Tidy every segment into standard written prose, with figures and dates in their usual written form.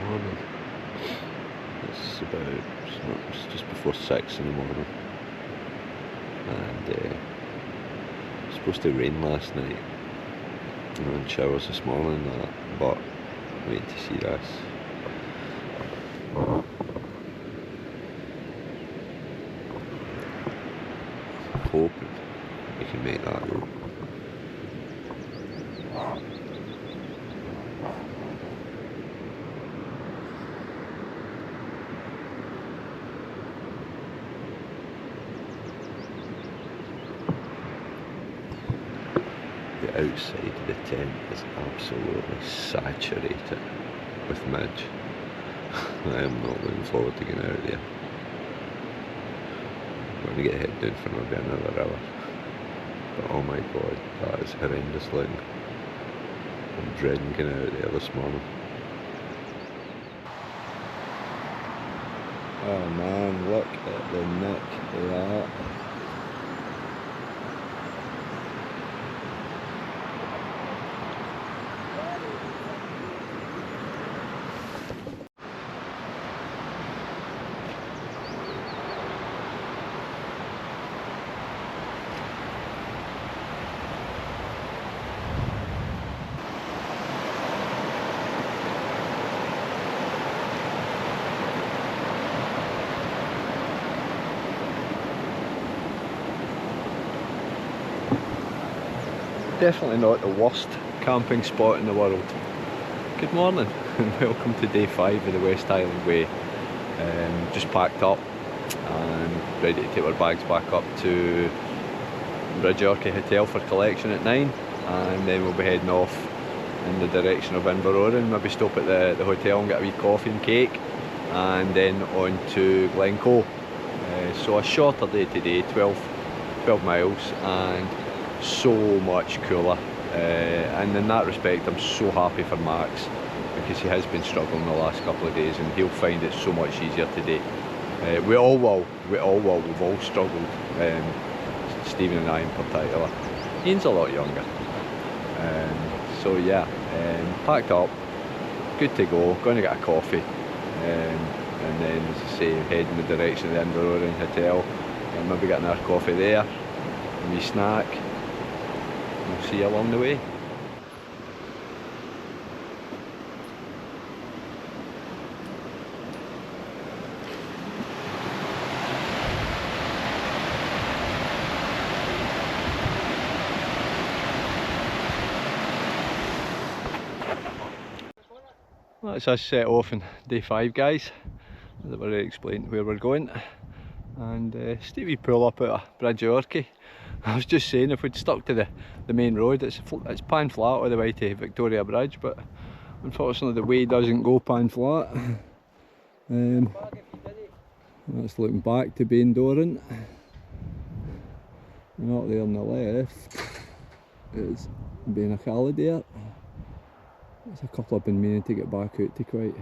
morning. It's just before 6 in the morning, and it was supposed to rain last night, and showers this morning, but I'm waiting to see this. Hoping we can make that road. The outside of the tent is absolutely saturated with midge. I am not looking forward to getting out there. I'm going to get head down for maybe another hour. But oh my god, that is horrendous looking. I'm dreading getting out there this morning. Oh man, look at the nick of that. Definitely not the worst camping spot in the world. Good morning and welcome to day 5 of the West Highland Way. Just packed up and ready to take our bags back up to Orchy Hotel for collection at 9, and then we'll be heading off in the direction of Inverrowing. Maybe stop at the hotel and get a wee coffee and cake, and then on to Glencoe. So a shorter day today, 12 miles, and so much cooler, and in that respect I'm so happy for Max, because he has been struggling the last couple of days and he'll find it so much easier today. We all will, we've all struggled, Stephen and I in particular. Ian's a lot younger, so yeah, packed up, good to go, going to get a coffee, and then as I say, head in the direction of the Inverrowing Hotel and maybe get another coffee there, a wee snack. We'll see you along the way. That's us set off on day 5, guys. I've already explained where we're going, and steepy pull up at a bridge of Orchy. I was just saying, if we'd stuck to the main road, it's pan flat all the way to Victoria Bridge, but unfortunately the way doesn't go pan flat. That's looking back to Baindoran, and up there on the left is Kinlochleven. There's a couple I've been meaning to get back out to quite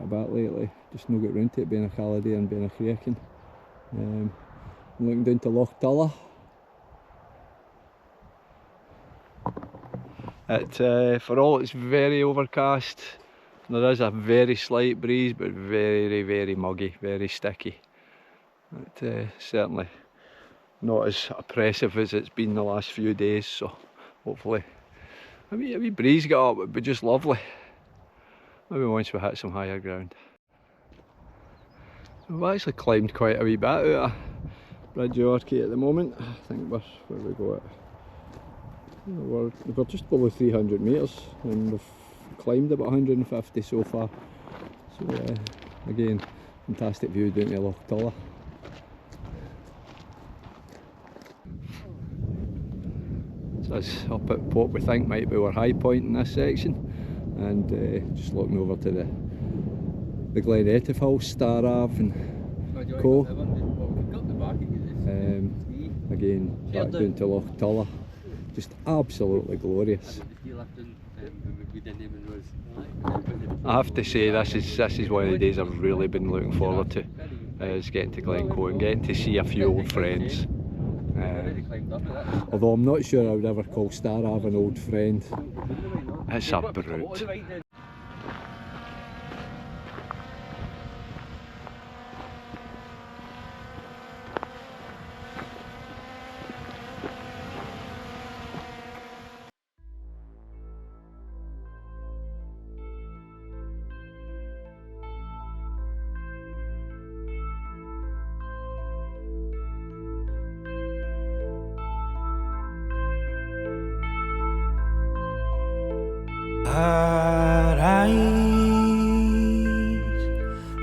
a bit lately, just not got round to it, Kinlochleven and Kinlochleven. I'm looking down to Loch Tulla. For all it's very overcast, there is a very slight breeze, but very muggy, very sticky. Certainly not as oppressive as it's been the last few days, so hopefully a wee breeze got up, it would be just lovely. Maybe once we hit some higher ground. We've actually climbed quite a wee bit out of Bridge of Orchy at the moment. I think where we go at. We're just below 300 metres and we've climbed about 150 so far. So again, fantastic view down to Loch Tulla. So it's up at what we think might be our high point in this section, and just looking over to the Glencoe, Star Ave and Co. Again, back down to Loch Tulla. Just absolutely glorious. I have to say, this is one of the days I've really been looking forward to, is getting to Glencoe and getting to see a few old friends. Although I'm not sure I would ever call Star Ave an old friend. It's a brute. her eyes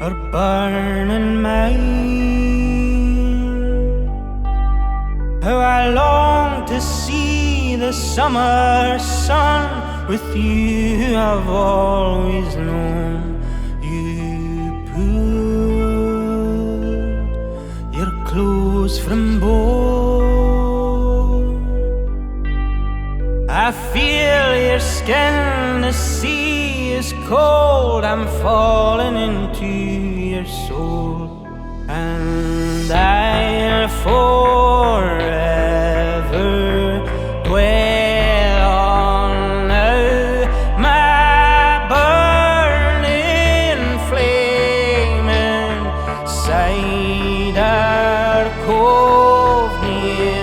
are burning mine. How I long to see the summer sun with you. I've always known you pull your clothes from bone. I feel your skin, the sea is cold. I'm falling into your soul, and I'll forever dwell on now. My burning flame inside our cove near.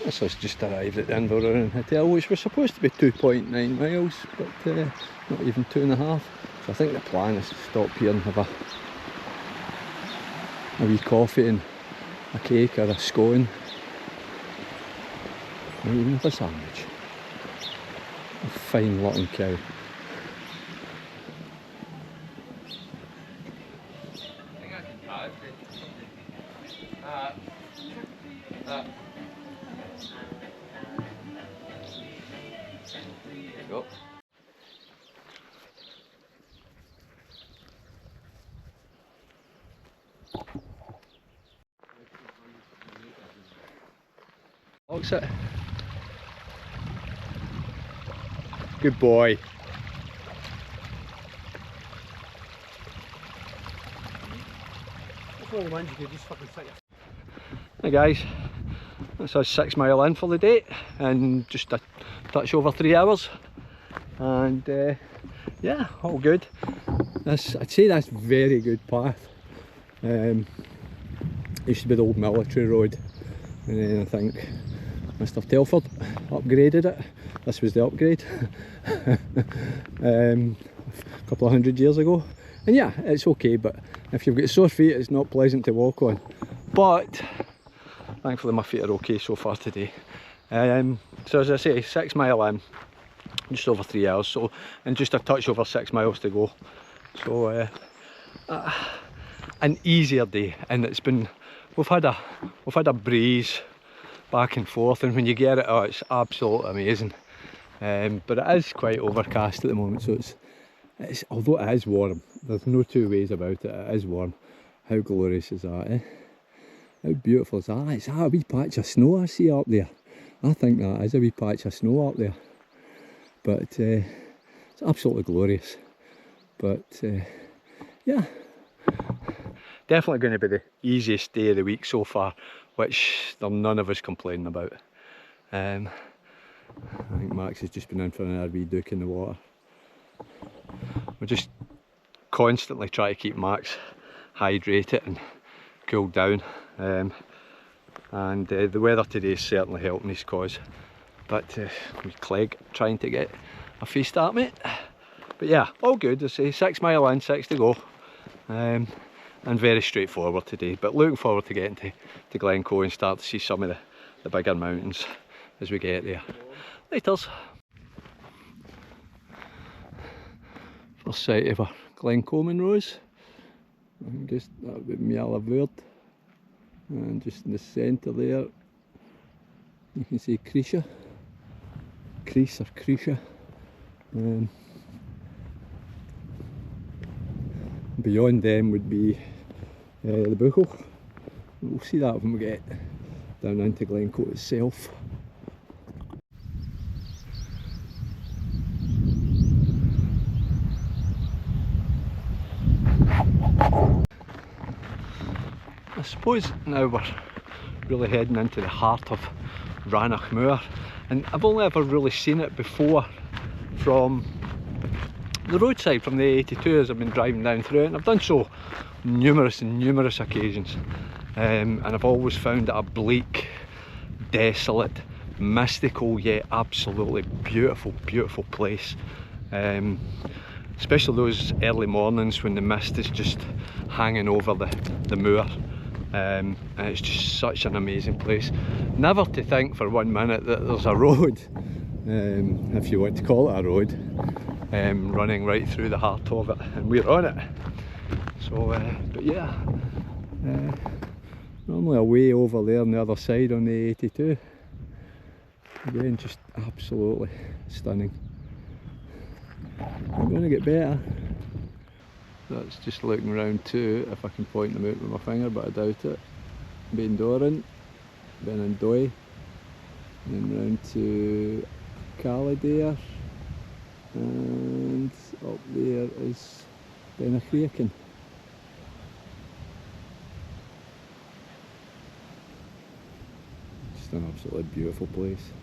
So it's just arrived at the Inverarun Hotel, which was supposed to be 2.9 miles, but not even 2.5. So I think the plan is to stop here and have a wee coffee and a cake or a scone, or even have a sandwich. A fine looking cow. Go. Locks it. Good boy. Hey guys, that's us 6 mile in for the day, and just a touch over 3 hours, and yeah, all good. I'd say that's very good path. Used to be the old military road, and then I think Mr. Telford upgraded it. This was the upgrade. A couple of 100 years ago, and yeah, it's okay, but if you've got sore feet it's not pleasant to walk on, but thankfully my feet are okay so far today. So as I say, 6 mile in, just over 3 hours, so, and just a touch over 6 miles to go. So an easier day, and it's been, we've had a breeze back and forth, and when you get it, oh, it's absolutely amazing. But it is quite overcast at the moment, so it's although it is warm, there's no two ways about it, it is warm. How glorious is that, eh? How beautiful is that? Is that a wee patch of snow I see up there? I think that is a wee patch of snow up there. But it's absolutely glorious. But yeah, definitely going to be the easiest day of the week so far, which there are none of us complaining about. I think Max has just been in for an wee duke in the water. We just constantly try to keep Max hydrated and cooled down, and the weather today is certainly helping his cause. But with Clegg trying to get a feast at me. But yeah, all good. I say 6 mile in, 6 to go, and very straightforward today. But looking forward to getting to Glencoe and start to see some of the bigger mountains as we get there. Laters. First sight of our Glencoe Rose. And just that would be Miallaverd. And just in the centre there, you can see Creesha. Crease or Creesha. Beyond them would be the Buchel. We'll see that when we get down into Glencoe itself. I suppose now we're really heading into the heart of Rannoch Moor, and I've only ever really seen it before from the roadside, from the 82 as I've been driving down through it, and I've done so numerous occasions, and I've always found it a bleak, desolate, mystical yet absolutely beautiful, beautiful place. Especially those early mornings when the mist is just hanging over the moor. And it's just such an amazing place. Never to think for 1 minute that there's a road, if you want to call it a road, running right through the heart of it, and we're on it. So, but yeah, normally away over there on the other side on the 82. Again, just absolutely stunning. I'm going to get better. That's just looking round too, if I can point them out with my finger, but I doubt it. Bendoran, Benandoy, and then round to Caladair, and up there is Benachriakin. Just an absolutely beautiful place.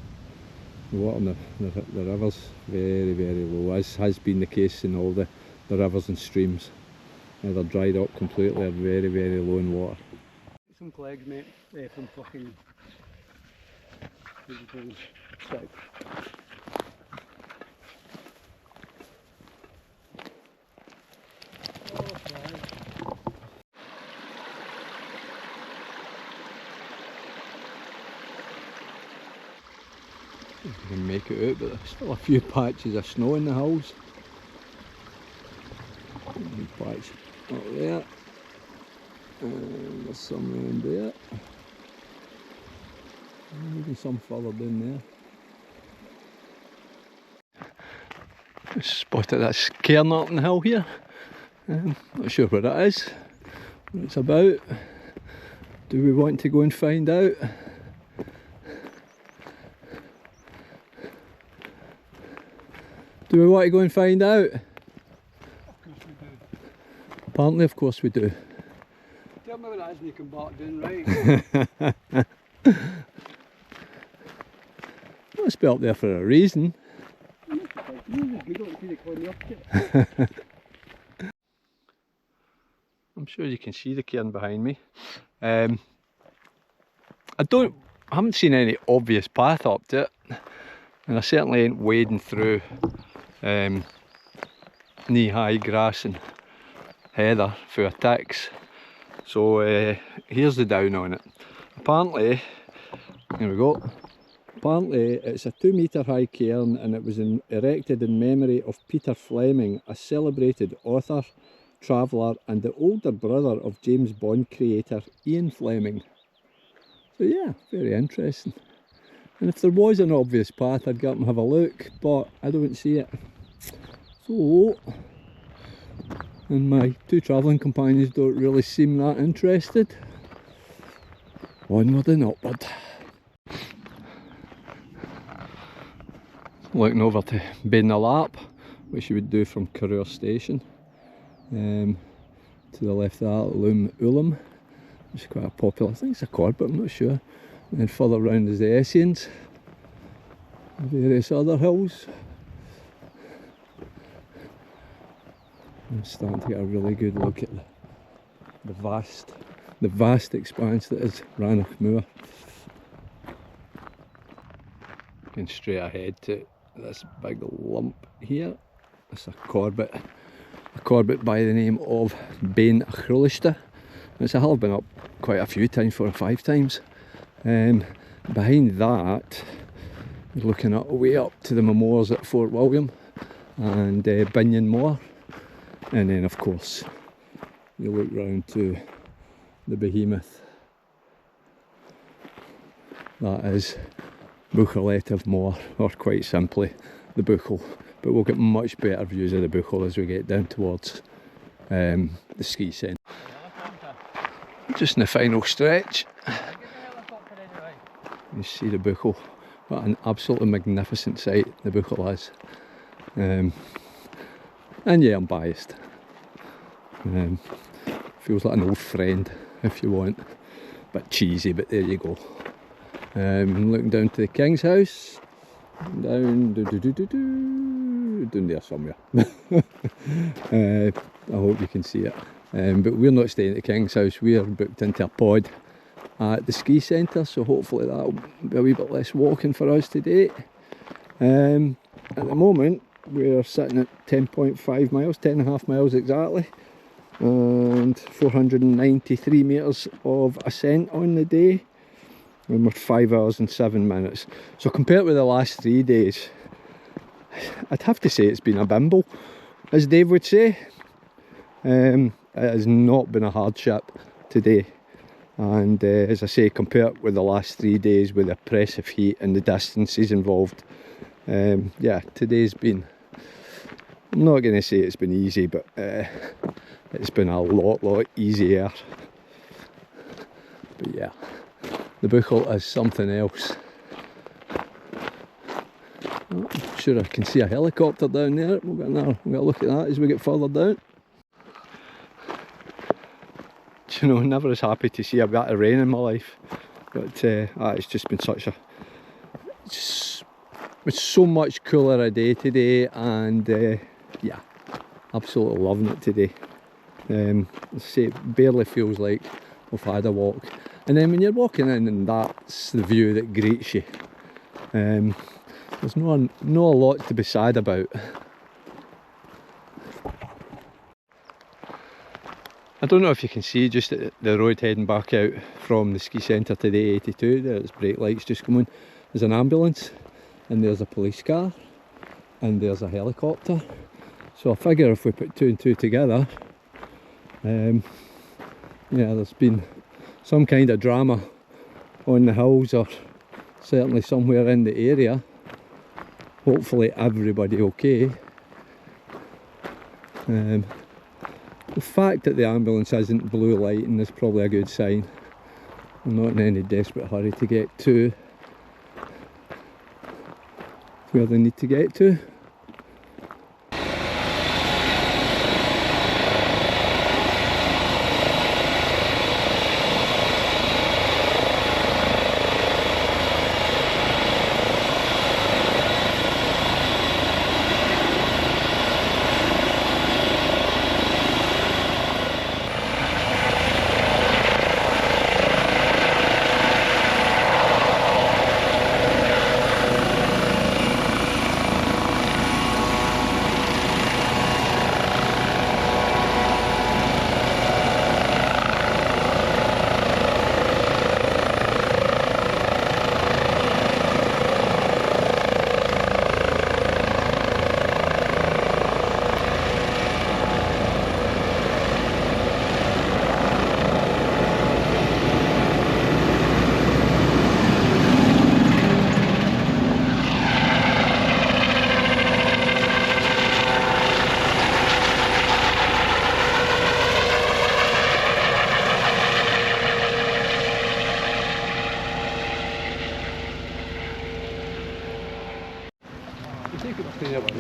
The water in the river's very, very low, as has been the case in all the rivers and streams. Either dried up completely or very, very low in water. Some clegs, mate, from fucking south. You can make it out, but there's still a few patches of snow in the hills. Big patch up there, and there's some around there, and even some further down there. Just spotted that cairn up on the hill here. Not sure what it is, what it's about. Do we want to go and find out? Do we want to go and find out? Apparently, of course we do. Tell me what it is and you can back down right. Must be up there for a reason. I'm sure you can see the cairn behind me. I haven't seen any obvious path up to it, and I certainly ain't wading through knee-high grass and heather full of ticks. So here's the down on it. Apparently, here we go. Apparently it's a 2 metre high cairn, and it was erected in memory of Peter Fleming, a celebrated author, traveller and the older brother of James Bond creator Ian Fleming. So yeah, very interesting. And if there was an obvious path, I'd go up and have a look, but I don't see it. So, and my two travelling companions don't really seem that interested. Onward and upward. Looking over to Benalap, which you would do from Carreur Station. To the left of that, Loom Ulam, which is quite a popular, I think it's a Corbett, I'm not sure. And then further round is the Essians, and various other hills. I'm starting to get a really good look at the vast expanse that is Rannoch Moor. Going straight ahead to this big lump here. It's a Corbett by the name of Ben Achrulista. It's a hill I've been up quite a few times, 4 or 5 times. Behind that, you're looking way up to the Memorials at Fort William and Binion Moor. And then of course you look round to the behemoth that is Buchaleta Moor, or quite simply the Buchel. But we'll get much better views of the Buchel as we get down towards the ski centre. Just in the final stretch, you see the Buchel. What an absolutely magnificent sight the Buchel is. And yeah, I'm biased. Feels like an old friend, if you want. Bit cheesy, but there you go. Looking down to the King's house. Down there somewhere. I hope you can see it. But we're not staying at the King's house. We are booked into a pod at the ski centre, so hopefully that'll be a wee bit less walking for us today. At the moment we're sitting at 10.5 miles, 10.5 miles exactly, and 493 metres of ascent on the day, and we're 5 hours and 7 minutes. So compared with the last 3 days, I'd have to say it's been a bimble, as Dave would say. It has not been a hardship today, and as I say, compared with the last 3 days with the oppressive heat and the distances involved, yeah, today's been, I'm not going to say it's been easy, but it's been a lot easier. But yeah, the Buchel is something else. Oh, I'm sure I can see a helicopter down there. We'll get a look at that as we get further down. Do you know, never as happy to see a bit of rain in my life, but it's just been such a, it's so much cooler a day today, and yeah, absolutely loving it today. I say, it barely feels like we've had a walk, and then when you're walking in and that's the view that greets you, there's not a lot to be sad about. I don't know if you can see just at the road heading back out from the ski centre to the 82, there's brake lights just come on. There's an ambulance, and there's a police car, and there's a helicopter. So I figure if we put 2 and 2 together, yeah, there's been some kind of drama on the hills, or certainly somewhere in the area. Hopefully everybody okay. The fact that the ambulance isn't blue lighting is probably a good sign. I'm not in any desperate hurry to get to where they need to get to.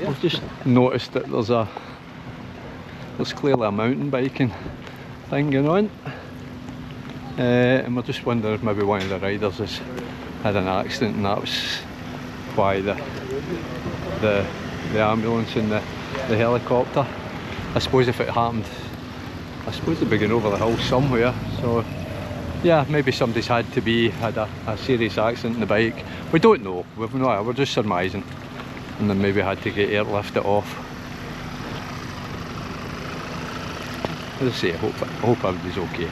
I've just noticed that there's clearly a mountain biking thing going on, and we're just wondering if maybe one of the riders has had an accident, and that was why the ambulance and the helicopter. I suppose if it happened, I suppose they'd be going over the hill somewhere, so yeah, maybe somebody's had a serious accident in the bike. We don't know, we're just surmising, and then maybe had to get airlifted off. As I say, I hope everybody's okay.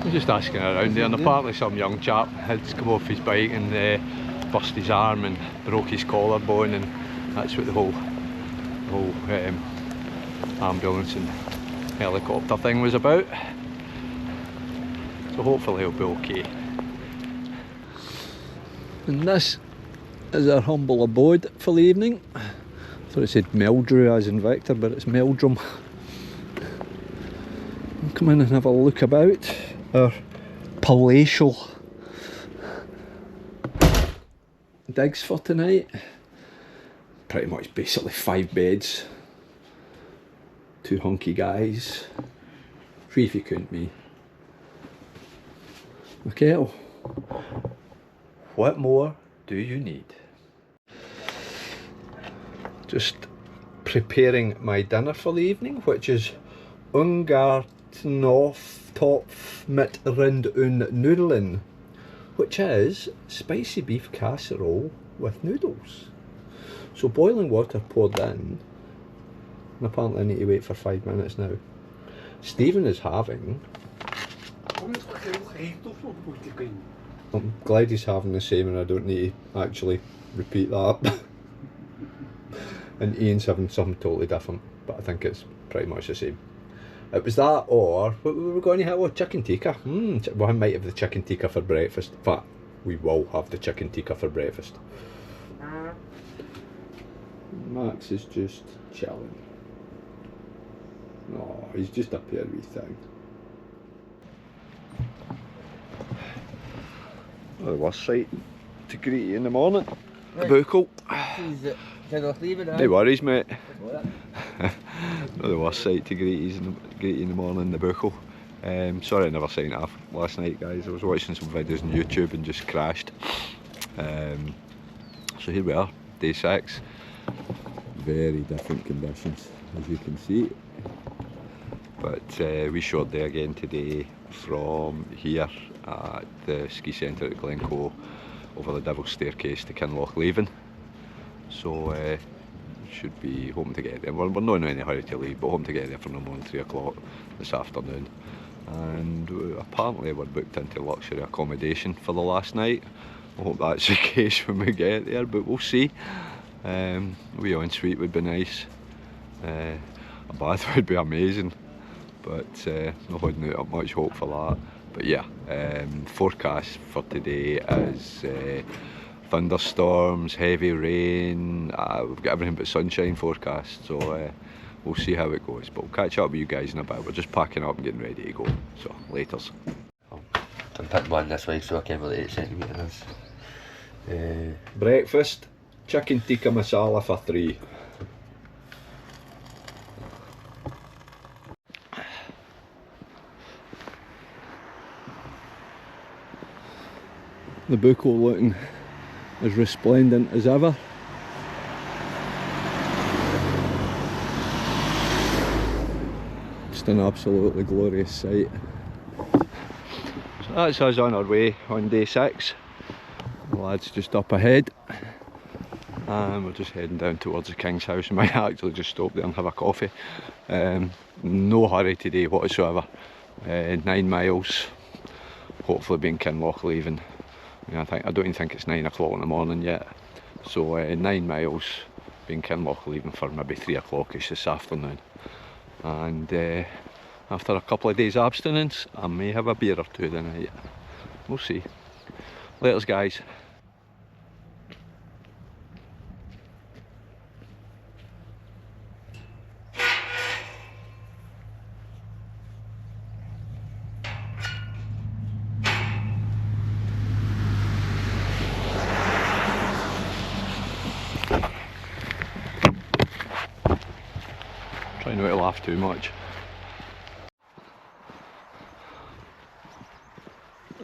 I'm just asking around there, and apparently some young chap had come off his bike and burst his arm and broke his collarbone, and that's what the whole ambulance and helicopter thing was about. So hopefully he'll be okay. And this is our humble abode for the evening. I thought it said Meldrew as in Victor, but it's Meldrum. We'll come in and have a look about our palatial digs for tonight. Pretty much basically 5 beds, 2 hunky guys, 3 if you count me. A kettle. What more do you need? Just preparing my dinner for the evening, which is Ungartnoth top mit rind un noodling, which is spicy beef casserole with noodles. So boiling water poured in, and apparently I need to wait for 5 minutes now. Stephen is having, I'm glad he's having the same and I don't need to actually repeat that. And Ian's having something totally different, but I think it's pretty much the same. It was that, or what we were going to have, oh, chicken tikka. Well, I might have the chicken tikka for breakfast. In fact, we will have the chicken tikka for breakfast. Max is just chilling. Oh, he's just up here wee thing. Well, the worst sight to greet you in the morning. The buckle. No worries, mate. Not the worst sight to greet you in the morning, the buckle. Sorry I never signed off last night, guys. I was watching some videos on YouTube and just crashed. So here we are, day 6. Very different conditions, as you can see. But we short day again today from here at the ski centre at Glencoe over the Devil's Staircase to Kinlochleven. So should be hoping to get there. We're not in any hurry to leave, but hoping to get there for no more than 3 o'clock this afternoon. And apparently we're booked into luxury accommodation for the last night. I hope that's the case when we get there, but we'll see. A wee ensuite would be nice. A bath would be amazing, but not holding out much hope for that. But yeah, forecast for today is thunderstorms, heavy rain. We've got everything but sunshine forecast, so we'll see how it goes. But we'll catch up with you guys in a bit. We're just packing up and getting ready to go. So laters. I'm picking one this week, so I came with 8 centimetres. Breakfast, chicken tikka masala for 3. The buckle looking as resplendent as ever. Just an absolutely glorious sight. So that's us on our way on day 6. The lad's just up ahead. And we're just heading down towards the King's house. We might actually just stop there and have a coffee. No hurry today whatsoever. 9 miles, hopefully being Kinlochleven. I don't even think it's 9 o'clock in the morning yet. So 9 miles, being Kinlochleven for maybe 3 o'clock-ish this afternoon. And after a couple of days abstinence, I may have a beer or 2 tonight. We'll see. Laters, guys. Try not to laugh too much.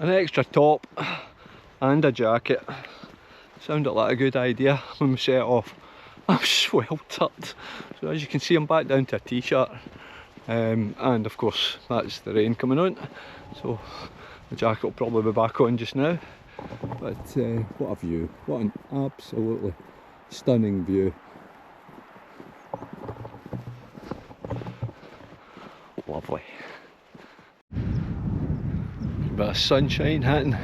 An extra top and a jacket sounded like a good idea when we set off. I'm sweltered, so as you can see I'm back down to a t-shirt, and of course that's the rain coming on, so the jacket will probably be back on just now. But what a view, what an absolutely stunning view. Lovely. Bit of sunshine hitting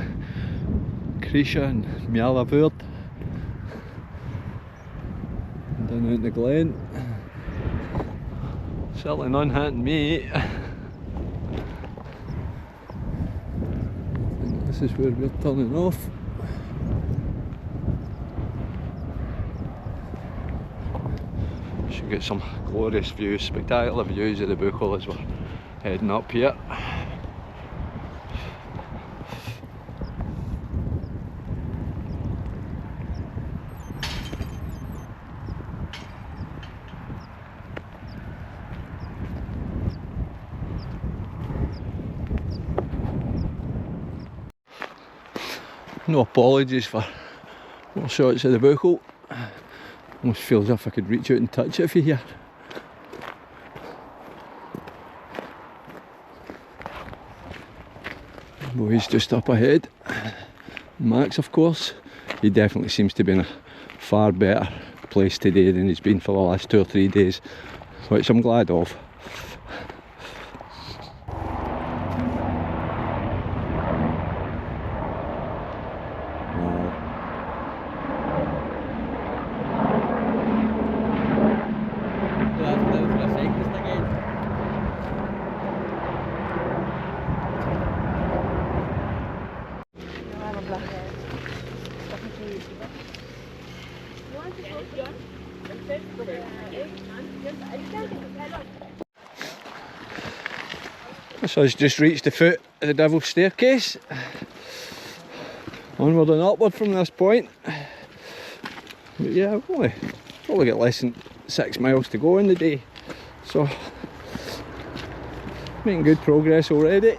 Creesha and Miallavord. And down out in the glen. Certainly none hitting me. I think this is where we're turning off. Should get some glorious views, spectacular views of the Buckle as we're heading up here. No apologies for more shots of the Buckle. Almost feels as if I could reach out and touch it for you here. boys just up ahead. Max, of course, he definitely seems to be in a far better place today than he's been for the last 2 or 3 days, which I'm glad of. So he's just reached the foot of the Devil's Staircase. Onward and upward from this point. But yeah, I've probably got less than 6 miles to go in the day. So, making good progress already.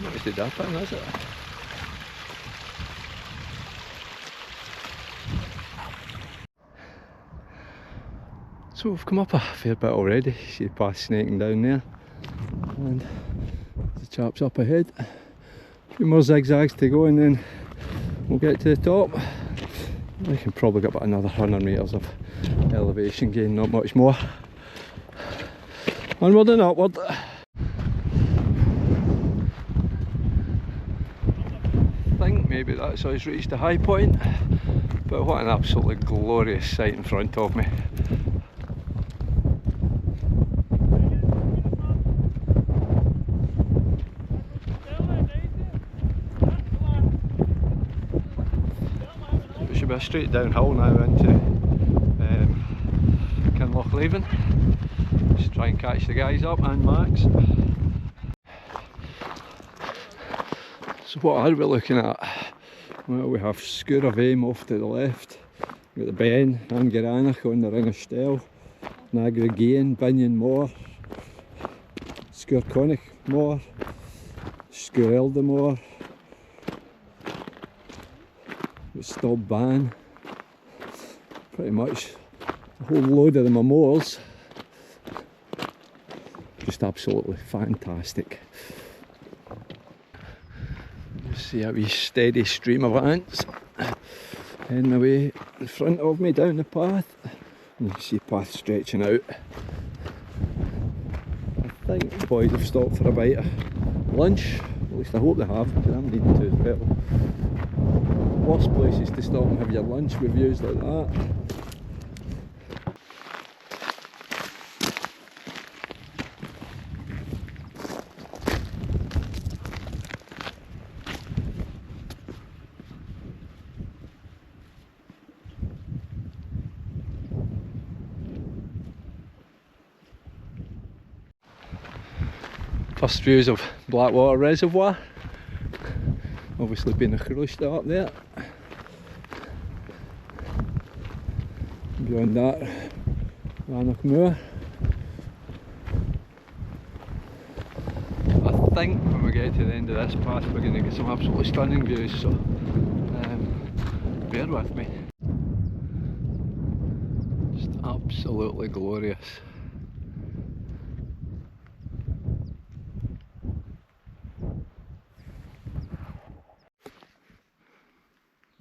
Not the dip in, is it? So we've come up a fair bit already. See the path snaking down there, and the chap's up ahead. A few more zigzags to go and then we'll get to the top. I can probably get about another 100 metres of elevation gain, not much more. Onward and upward. I think maybe that's how he's reached the high point, but what an absolutely glorious sight in front of me. It should be a straight downhill now into Kinlochleven. Just try and catch the guys up and Max. So what are we looking at? Well, we have Scuravame off to the left. We've got the Ben and Garanach on the Ring of Stell. Nagragain, Binion Moor, Skurconic Moor, Skurelda Moor, Stob Ban. Pretty much a whole load of them are moors. Just absolutely fantastic. See a wee steady stream of ants heading away in front of me down the path. And you can see the path stretching out. I think the boys have stopped for a bite of lunch. At least I hope they have, because I'm needing to as well. Worst places to stop and have your lunch with views like that. First views of Blackwater Reservoir, obviously being a cruise up there. Beyond that, Rannoch Moor. I think when we get to the end of this path we're going to get some absolutely stunning views, so bear with me. Just absolutely glorious.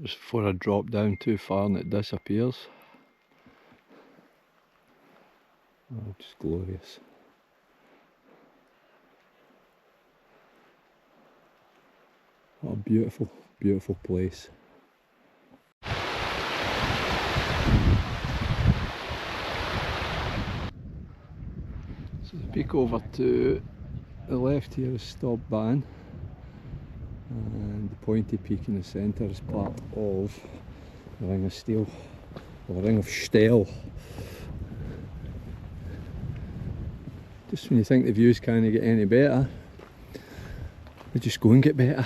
Just before I drop down too far and it disappears. Oh, just glorious. What a beautiful, beautiful place. So the peak over to the left here is Stob Ban. And the pointy peak in the centre is part of the Ring of Steel, or the Ring of Stell. Just when you think the views can't get any better, they just go and get better.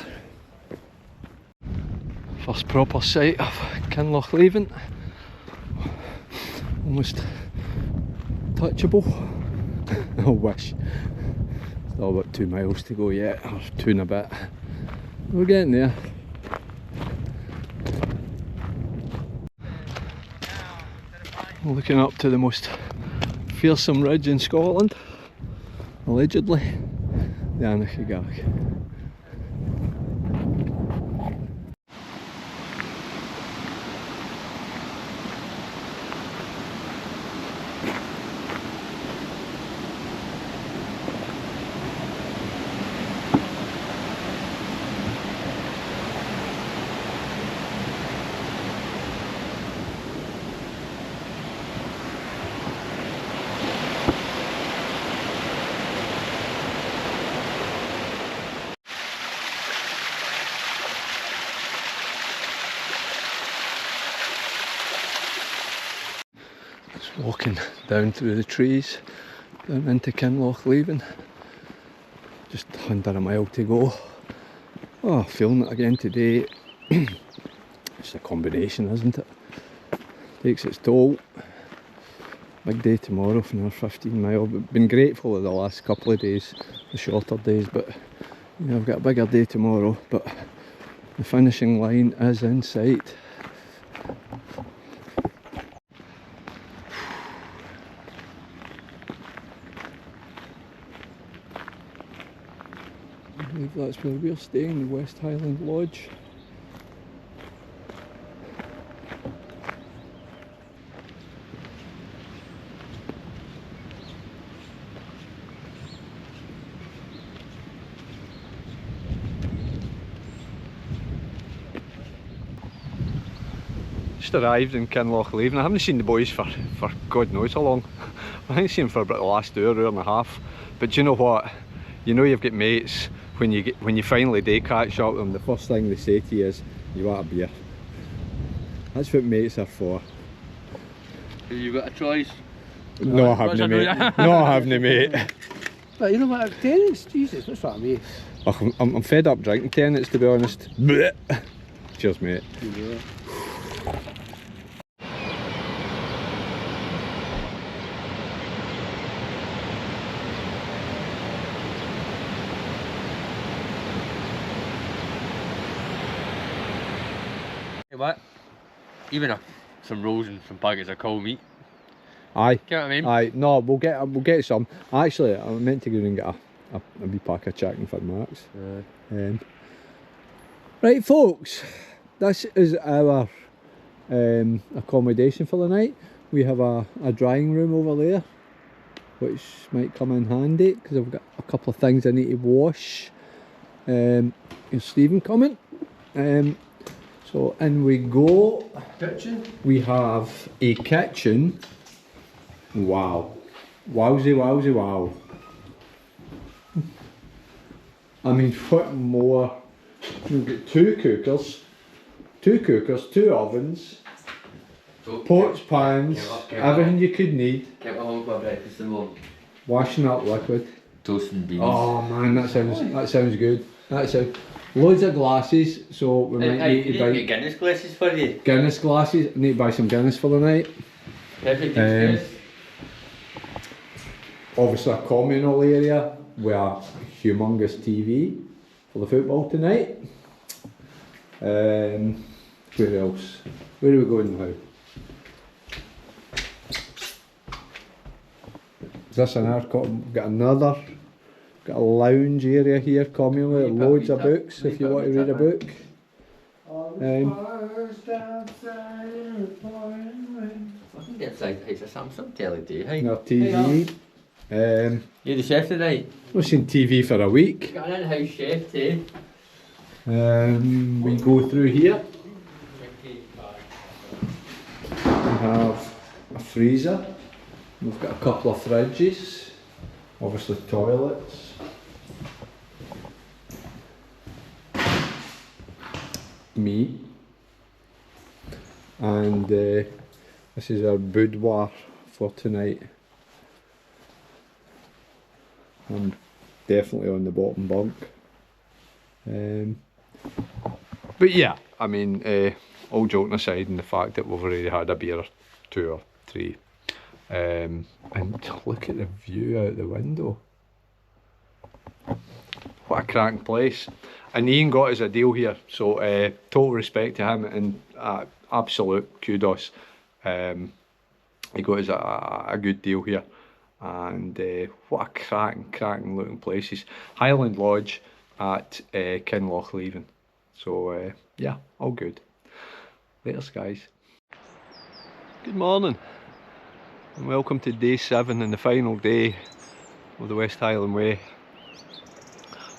First proper sight of Kinlochleven. Almost touchable. I wish. Still about 2 miles to go yet, or 2 and a bit. We're getting there. Looking up to the most fearsome ridge in Scotland, allegedly, the Kinlochleven. Just walking down through the trees, down into Kinlochleven. Just under a mile to go. Oh, feeling it again today. It's a combination, isn't it? Takes its toll. Big day tomorrow for another 15 mile. But been grateful of the last couple of days, the shorter days, but you know, I've got a bigger day tomorrow. But the finishing line is in sight. I believe that's where we're staying, the West Highland Lodge. Just arrived in Kinlochleven. I haven't seen the boys for God knows how long. I haven't seen them for about the last hour and a half. But do you know what? You know you've got mates when you finally do catch up with them. The first thing they say to you is, "You want a beer?" That's what mates are for. You got a choice? No, I haven't, mate. No, I haven't, mate. But you know what, tenants, Jesus, what's that, mate? Oh, I'm fed up drinking tenants, to be honest. Blech. Cheers, mate. Yeah. Hey, what? Even some rolls and some packets of cold meat. Aye. Get what I mean? Aye. No, we'll get some. Actually, I meant to go and get a wee pack of chicken for Max. Right, folks. This is our accommodation for the night. We have a drying room over there, which might come in handy because I've got a couple of things I need to wash. Is Stephen coming? So in we go. Kitchen? We have a kitchen. Wow. Wowsy, wowsy, wow. I mean, what more? We've got two cookers, two ovens, pots, pans, everything you could need. Kept my home for breakfast in the morning. Washing up liquid. Toast and beans. Oh man, that sounds good. That sounds. Loads of glasses, so we might need to buy get Guinness glasses for you. Guinness glasses. I need to buy some Guinness for the night. Perfect excuse. Obviously a communal area with a humongous TV for the football tonight. Where else? Where are we going now? Is this another? Got a lounge area here, communally, loads of books if you want to read a book. I can get inside the Samsung telly, do you? Hey. Our TV. You're the chef tonight. We've seen TV for a week. Got an in-house chef too. We go through here. We have a freezer. We've got a couple of fridges. Obviously toilets. Me. And this is our boudoir for tonight. I'm definitely on the bottom bunk. But yeah, I mean, all joking aside, and the fact that we've already had a beer or two or three, and look at the view out the window. what a cracking place. And Ian got us a deal here, so total respect to him and absolute kudos. He got us a good deal here, and what a cracking looking places. Highland Lodge at Kinlochleven. So yeah, all good. Laters, guys. Good morning and welcome to day 7 and the final day of the West Highland Way.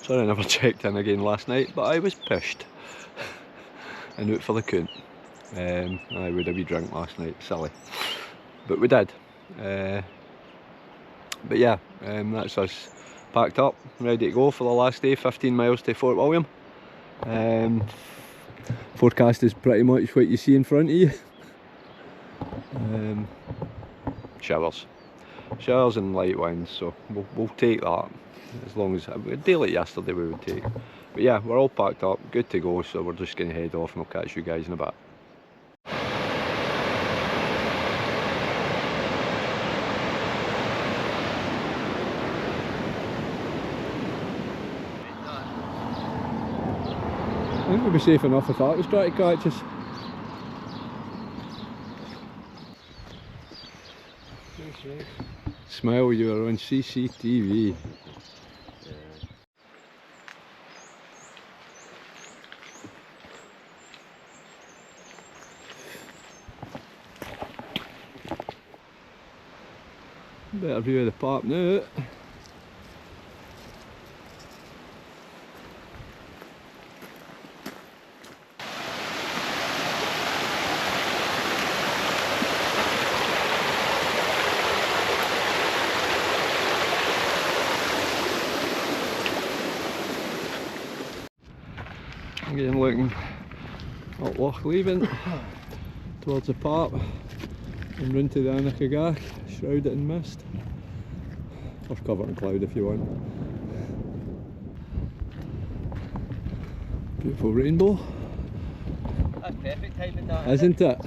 Sorry I never checked in again last night, but I was pushed and out for the coon. I would have a wee drink last night, silly, but we did. But yeah, that's us packed up, ready to go for the last day, 15 miles to Fort William. Forecast is pretty much what you see in front of you. Showers and light winds, so we'll take that. As long as a day like yesterday we would take. But yeah, we're all packed up, good to go, so we're just going to head off and we'll catch you guys in a bit. I think we'd be safe enough if that was trying to catch us. Smile, you are on CCTV. Better view of the park now. Again looking at Lochleven towards the park and round to the Anachagach, shrouded in mist, or covered in cloud if you want. Beautiful rainbow. That's perfect timing, that, Isn't it?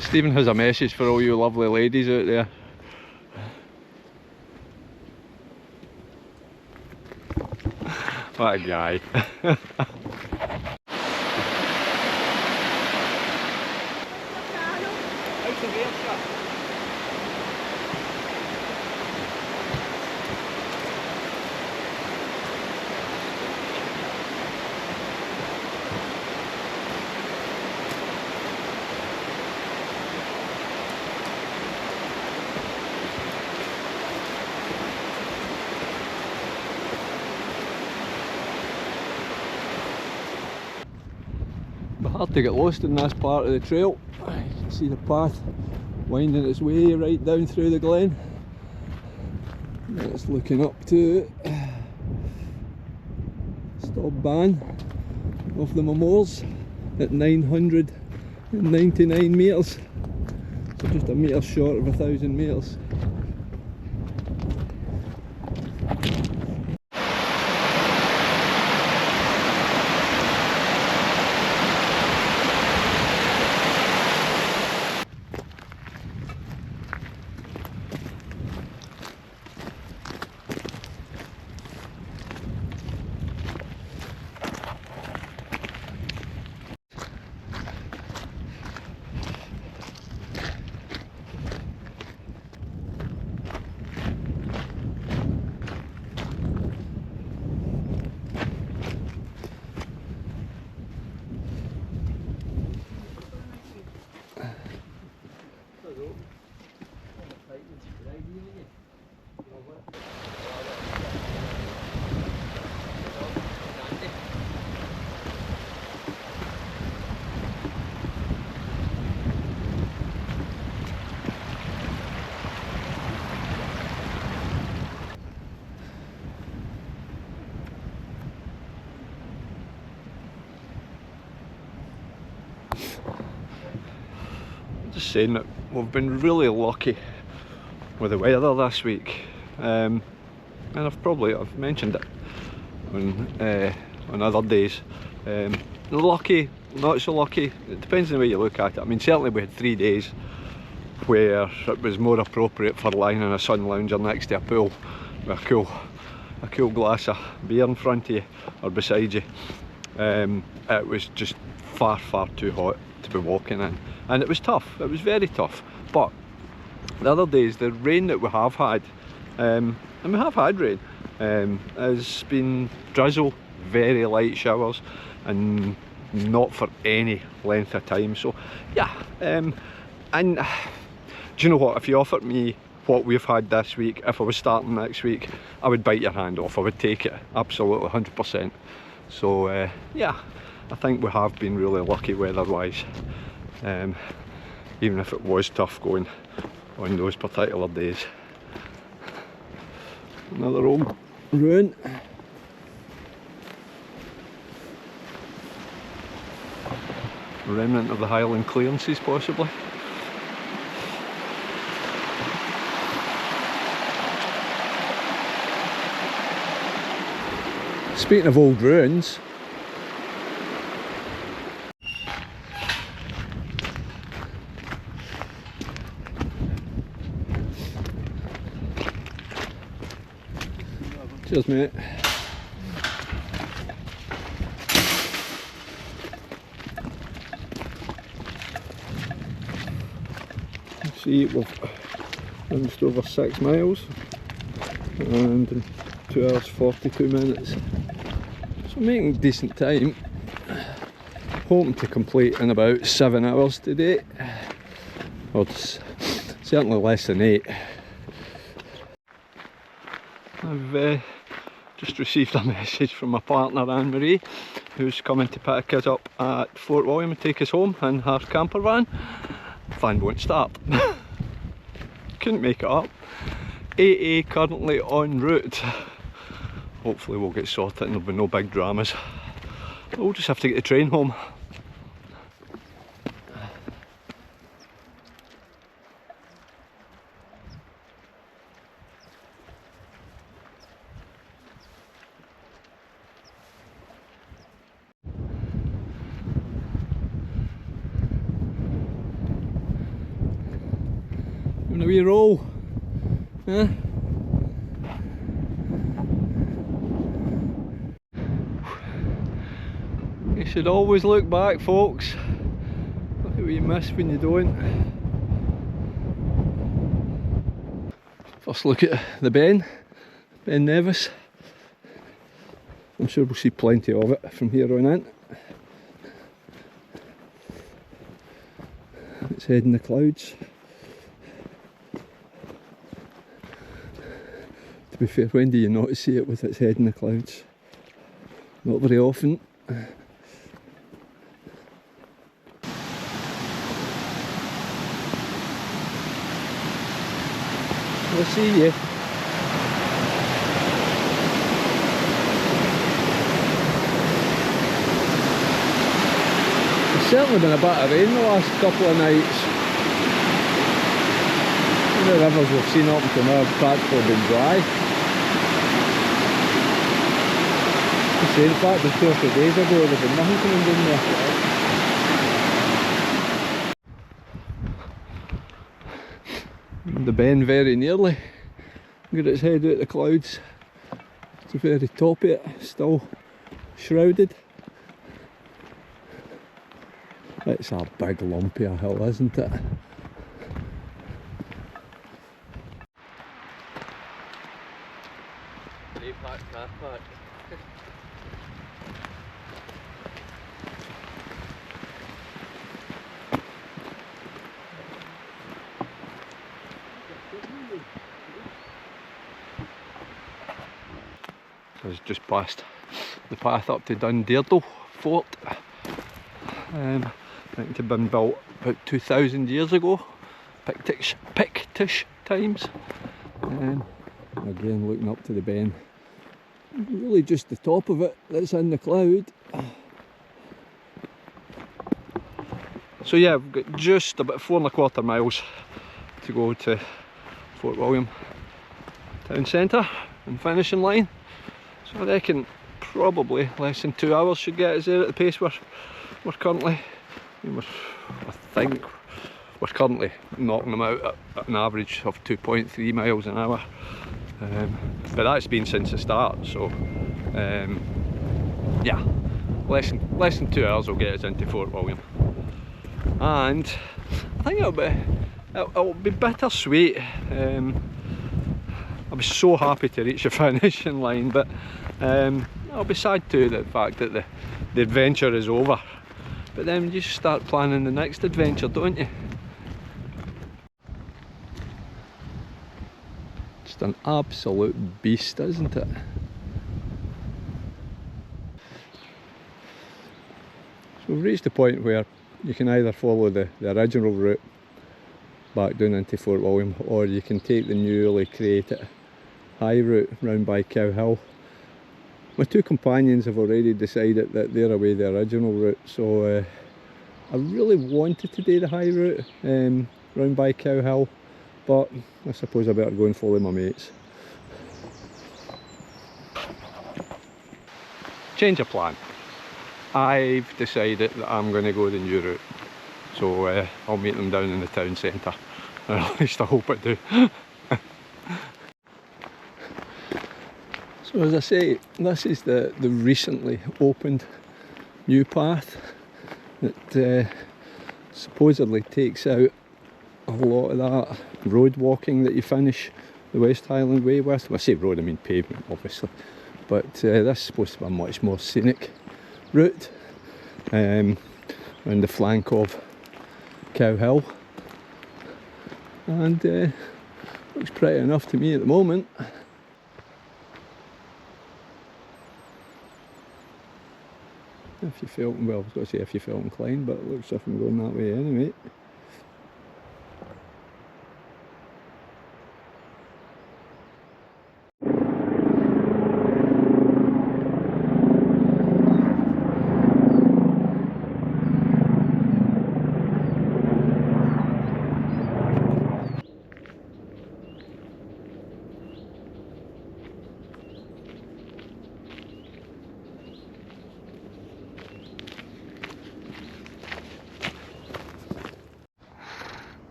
Stephen has a message for all you lovely ladies out there. What a guy. Hard to get lost in this part of the trail. You can see the path winding its way right down through the glen. And it's looking up to Stop Ban of the Memorials at 999 metres. So just a metre short of 1,000 metres. Just saying that we've been really lucky with the weather this week, and I've mentioned it on other days. Lucky, not so lucky, it depends on the way you look at it. I mean, certainly we had 3 days where it was more appropriate for lying in a sun lounger next to a pool with a cool glass of beer in front of you or beside you. It was just far too hot to be walking in, and it was tough, it was very tough. But the other days, the rain that we have had, and we have had rain, has been drizzle, very light showers, and not for any length of time. So yeah, and do you know what, if you offered me what we've had this week, if I was starting next week, I would bite your hand off. I would take it, absolutely, 100%. So yeah, I think we have been really lucky weather-wise, even if it was tough going on those particular days. Another old ruin. Remnant of the Highland clearances, possibly. Speaking of old ruins, cheers mate. See, we've run just over 6 miles and in 2 hours 42 minutes. So making decent time. Hoping to complete in about 7 hours today. Or certainly less than 8. I've just received a message from my partner Anne-Marie, who's coming to pick us up at Fort William and take us home in her camper van. Van won't start. Couldn't make it up. 8A currently en route. Hopefully we'll get sorted and there'll be no big dramas. We'll just have to get the train home. Having a wee roll, huh? You should always look back, folks. Look at what you miss when you don't. First look at the Ben Nevis. I'm sure we'll see plenty of it from here on in. It's heading the clouds. To be fair, when do you not see it with its head in the clouds? Not very often. We'll see you. There's certainly been a bit of rain the last couple of nights. The rivers we've seen up until now have practically been dry. In fact, just 2 or 3 days ago there was nothing coming down there. The Ben very nearly got its head out of the clouds. It's the very top of it, still shrouded. It's a big lumpy hill, isn't it? It's just past the path up to Dunderdle Fort. I think it had been built about 2,000 years ago, Pictish times. Again, looking up to the Ben, really just the top of it that's in the cloud. So yeah, we've got just about 4¼ miles to go to Fort William town centre and finishing line. So I reckon probably less than 2 hours should get us there at the pace we're currently. I think we're currently knocking them out at an average of 2.3 miles an hour. But that's been since the start, so yeah, less than 2 hours will get us into Fort William. And I think it'll be bittersweet. I was so happy to reach the finishing line, but I'll be sad too, the fact that the adventure is over. But then you just start planning the next adventure, don't you? Just an absolute beast, isn't it? So we've reached the point where you can either follow the original route back down into Fort William, or you can take the newly created high route round by Cow Hill. My two companions have already decided that they're away the original route, so I really wanted to do the high route round by Cow Hill, but I suppose I better go and follow my mates. Change of plan. I've decided that I'm going to go the new route, so I'll meet them down in the town centre, or at least I hope I do. So as I say, this is the recently opened new path that supposedly takes out a lot of that road walking that you finish the West Highland Way with. When I say road, I mean pavement, obviously, but this is supposed to be a much more scenic route around the flank of Cow Hill, and looks pretty enough to me at the moment. If you felt, well, I was going to say if you felt inclined, but it looks as if I'm going that way anyway.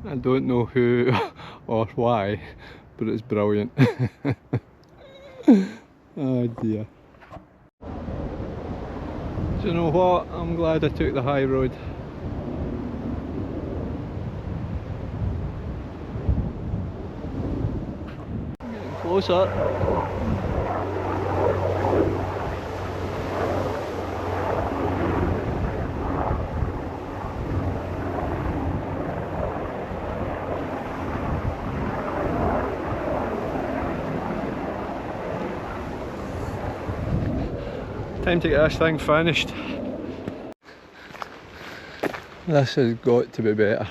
I don't know who or why, but it's brilliant. Oh dear. Do you know what? I'm glad I took the high road. Getting closer. Time to get this thing finished. This has got to be better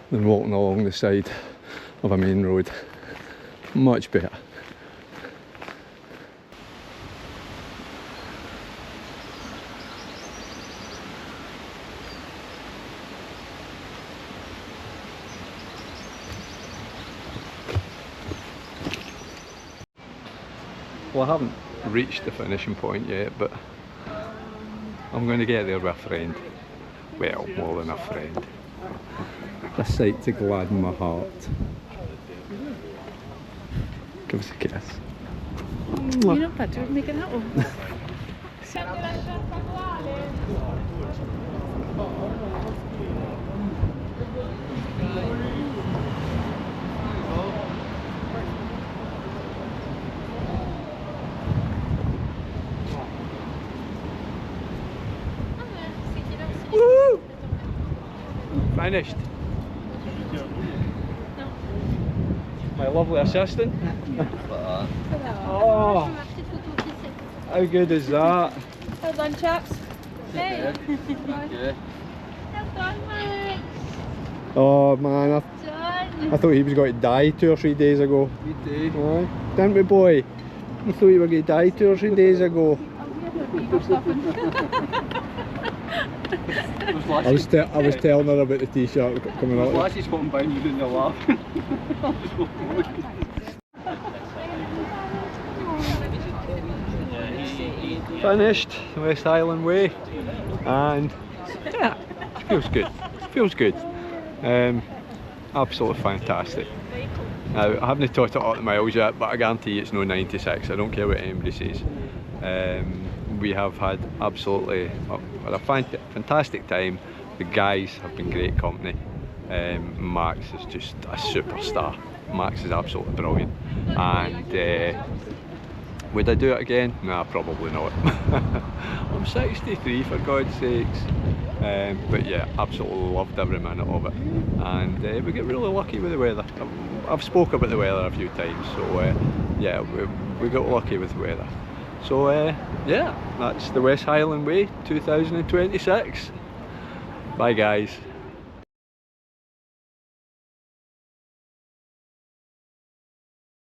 than walking along the side of a main road. Much better. Well, I haven't reached the finishing point yet, but I'm going to get there with a friend. Well, more than a friend. A sight to gladden my heart. Give us a kiss. You don't have to make it out. Woo! Finished. My lovely assistant. Oh, how good is that? Well done, chaps. Hey. Yeah. Well done, Max. Oh man, Done. I thought he was going to die 2 or 3 days ago. You do. Aye. Didn't we, boy? I thought you were going to die 2 or 3 days ago. I was telling her about the t-shirt coming out. Lassie swapping by you doing your laugh. Finished the West Highland Way, and yeah, feels good. Feels good. Absolutely fantastic. Now, I haven't taught it out the miles yet, but I guarantee you it's no 96. I don't care what anybody says. We have had absolutely a fantastic time. The guys have been great company. Max is just a superstar. Max is absolutely brilliant. And would I do it again? Nah, probably not. I'm 63 for God's sakes. But yeah, absolutely loved every minute of it. And we get really lucky with the weather. I've spoke about the weather a few times, so yeah, we got lucky with the weather. So yeah, that's the West Highland Way 2026. Bye guys.